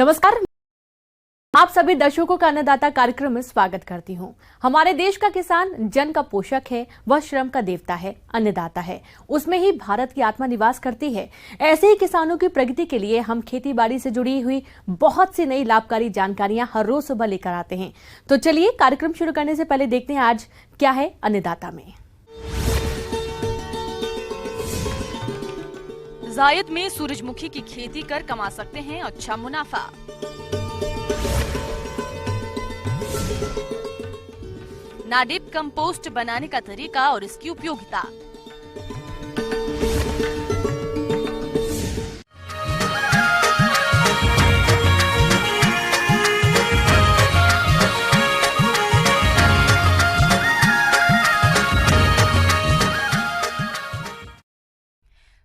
नमस्कार, आप सभी दर्शकों का अन्नदाता कार्यक्रम में स्वागत करती हूं। हमारे देश का किसान जन का पोषक है, वह श्रम का देवता है, अन्नदाता है। उसमें ही भारत की आत्मा निवास करती है। ऐसे ही किसानों की प्रगति के लिए हम खेती बाड़ी से जुड़ी हुई बहुत सी नई लाभकारी जानकारियां हर रोज सुबह लेकर आते हैं। तो चलिए कार्यक्रम शुरू करने से पहले देखते हैं आज क्या है अन्नदाता में। जायद में सूरजमुखी की खेती कर कमा सकते हैं अच्छा मुनाफा। नाडिप कंपोस्ट बनाने का तरीका और इसकी उपयोगिता।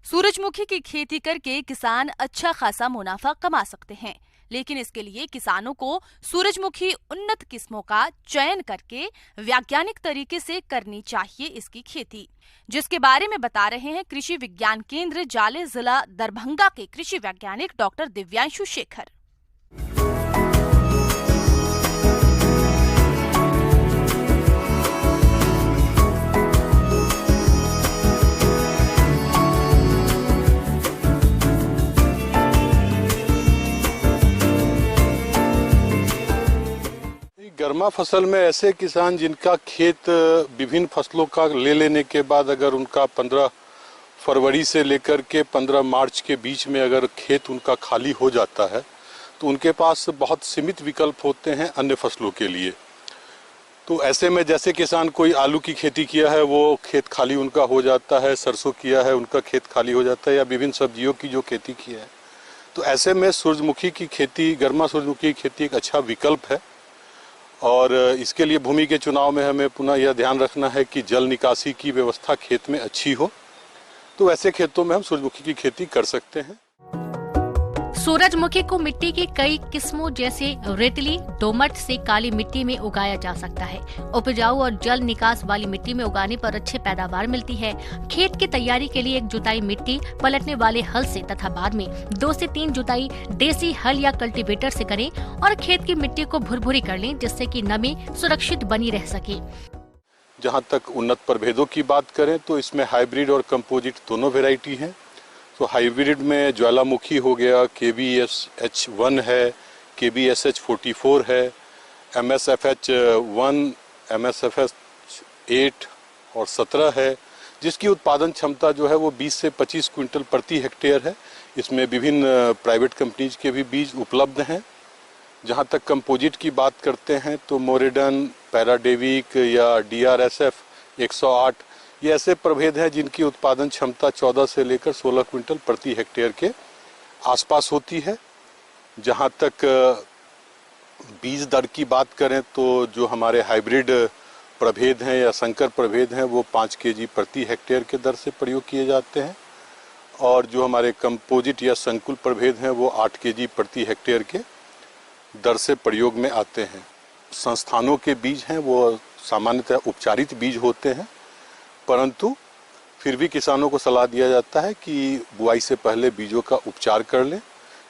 सूरजमुखी की खेती करके किसान अच्छा खासा मुनाफा कमा सकते हैं, लेकिन इसके लिए किसानों को सूरजमुखी उन्नत किस्मों का चयन करके वैज्ञानिक तरीके से करनी चाहिए इसकी खेती, जिसके बारे में बता रहे हैं कृषि विज्ञान केंद्र जाले जिला दरभंगा के कृषि वैज्ञानिक डॉक्टर दिव्यांशु शेखर। गर्मा फसल में ऐसे किसान जिनका खेत विभिन्न फसलों का ले लेने के बाद अगर उनका 15 फरवरी से लेकर के 15 मार्च के बीच में अगर खेत उनका खाली हो जाता है तो उनके पास बहुत सीमित विकल्प होते हैं अन्य फसलों के लिए। तो ऐसे में जैसे किसान कोई आलू की खेती किया है वो खेत खाली उनका हो जाता है, सरसों किया है उनका खेत खाली हो जाता है, या विभिन्न सब्जियों की जो खेती की है, तो ऐसे में सूरजमुखी की खेती, गर्मा सूरजमुखी की खेती एक अच्छा विकल्प है। और इसके लिए भूमि के चुनाव में हमें पुनः यह ध्यान रखना है कि जल निकासी की व्यवस्था खेत में अच्छी हो, तो ऐसे खेतों में हम सूरजमुखी की खेती कर सकते हैं। सूरजमुखी को मिट्टी की कई किस्मों जैसे रेतली, दोमट से काली मिट्टी में उगाया जा सकता है। उपजाऊ और जल निकास वाली मिट्टी में उगाने पर अच्छी पैदावार मिलती है। खेत की तैयारी के लिए एक जुताई मिट्टी पलटने वाले हल से तथा बाद में 2 से 3 जुताई देसी हल या कल्टीवेटर से करें और खेत की मिट्टी को भुरभुरी कर लें, जिससे कि नमी सुरक्षित बनी रह सके। जहाँ तक उन्नत प्रभेदों की बात करें तो इसमें हाइब्रिड और कंपोजिट दोनों वेराइटी हैं। तो हाइब्रिड में ज्वालामुखी हो गया, KBSH1 है, KBSH44 है, MSFH1, MSFH8 और 17 है, जिसकी उत्पादन क्षमता जो है वो 20 से 25 क्विंटल प्रति हेक्टेयर है। इसमें विभिन्न प्राइवेट कंपनीज के भी बीज उपलब्ध हैं। जहां तक कंपोजिट की बात करते हैं तो मोरेडन, पैराडेविक या DRSF 108 ये ऐसे प्रभेद हैं जिनकी उत्पादन क्षमता 14 से लेकर 16 क्विंटल प्रति हेक्टेयर के आसपास होती है। जहां तक बीज दर की बात करें तो जो हमारे हाइब्रिड प्रभेद हैं या संकर प्रभेद हैं वो 5 kg प्रति हेक्टेयर के दर से प्रयोग किए जाते हैं, और जो हमारे कंपोजिट या संकुल प्रभेद हैं वो 8 kg प्रति हेक्टेयर के दर से प्रयोग में आते हैं। संस्थानों के बीज हैं वो सामान्यतः उपचारित बीज होते हैं, परंतु फिर भी किसानों को सलाह दिया जाता है कि बुआई से पहले बीजों का उपचार कर लें।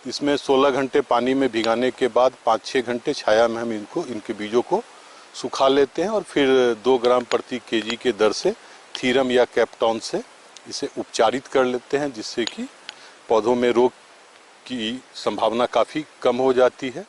इसमें 16 घंटे पानी में भिगाने के बाद 5-6 घंटे छाया में हम इनके बीजों को सुखा लेते हैं और फिर 2 ग्राम प्रति kg के दर से थीरम या कैप्टॉन से इसे उपचारित कर लेते हैं, जिससे कि पौधों में रोग की संभावना काफ़ी कम हो जाती है।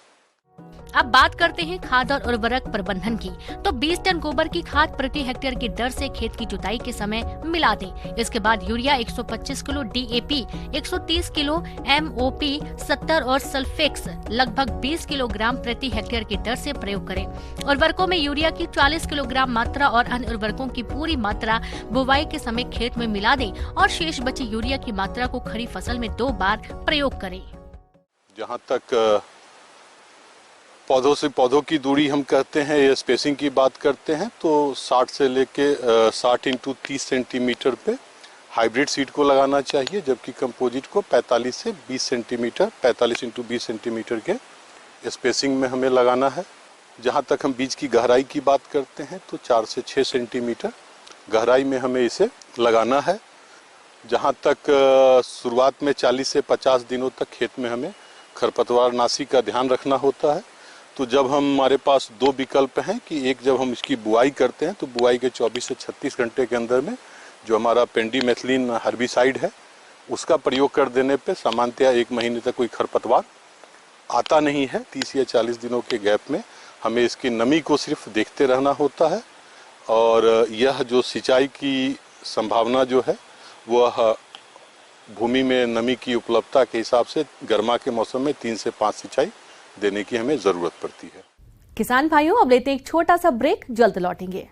अब बात करते हैं खाद और उर्वरक प्रबंधन की। तो 20 टन गोबर की खाद प्रति हेक्टेयर की दर से खेत की जुताई के समय मिला दें। इसके बाद urea 125 kilo, DAP 130 kilo, MOP 70 और सल्फेक्स लगभग 20 किलोग्राम प्रति हेक्टेयर की दर से प्रयोग करें। उर्वरकों में यूरिया की 40 किलोग्राम मात्रा और अन्य उर्वरकों की पूरी मात्रा बुवाई के समय खेत में मिला दें और शेष बची यूरिया की मात्रा को खड़ी फसल में 2 बार प्रयोग करें। जहाँ तक पौधों से पौधों की दूरी हम कहते हैं या स्पेसिंग की बात करते हैं तो 60 से लेके 60 × 30 सेंटीमीटर पे हाइब्रिड सीड को लगाना चाहिए, जबकि कंपोजिट को 45 से 20 सेंटीमीटर 45 × 20 सेंटीमीटर के स्पेसिंग में हमें लगाना है। जहाँ तक हम बीज की गहराई की बात करते हैं तो 4 से 6 सेंटीमीटर गहराई में हमें इसे लगाना है। जहाँ तक शुरुआत में 40 से 50 दिनों तक खेत में हमें खरपतवार नाशी का ध्यान रखना होता है। तो जब हमारे पास दो विकल्प हैं कि एक जब हम इसकी बुआई करते हैं तो बुआई के 24 से 36 घंटे के अंदर में जो हमारा पेंडीमेथिलीन हर्बिसाइड है उसका प्रयोग कर देने पे सामान्यतया 1 महीने तक कोई खरपतवार आता नहीं है। 30 या 40 दिनों के गैप में हमें इसकी नमी को सिर्फ देखते रहना होता है और यह जो सिंचाई की संभावना जो है वह भूमि में नमी की उपलब्धता के हिसाब से गर्मा के मौसम में 3 से 5 सिंचाई देने की हमें जरूरत पड़ती है। किसान भाइयों, अब लेते हैं एक छोटा सा ब्रेक, जल्द लौटेंगे।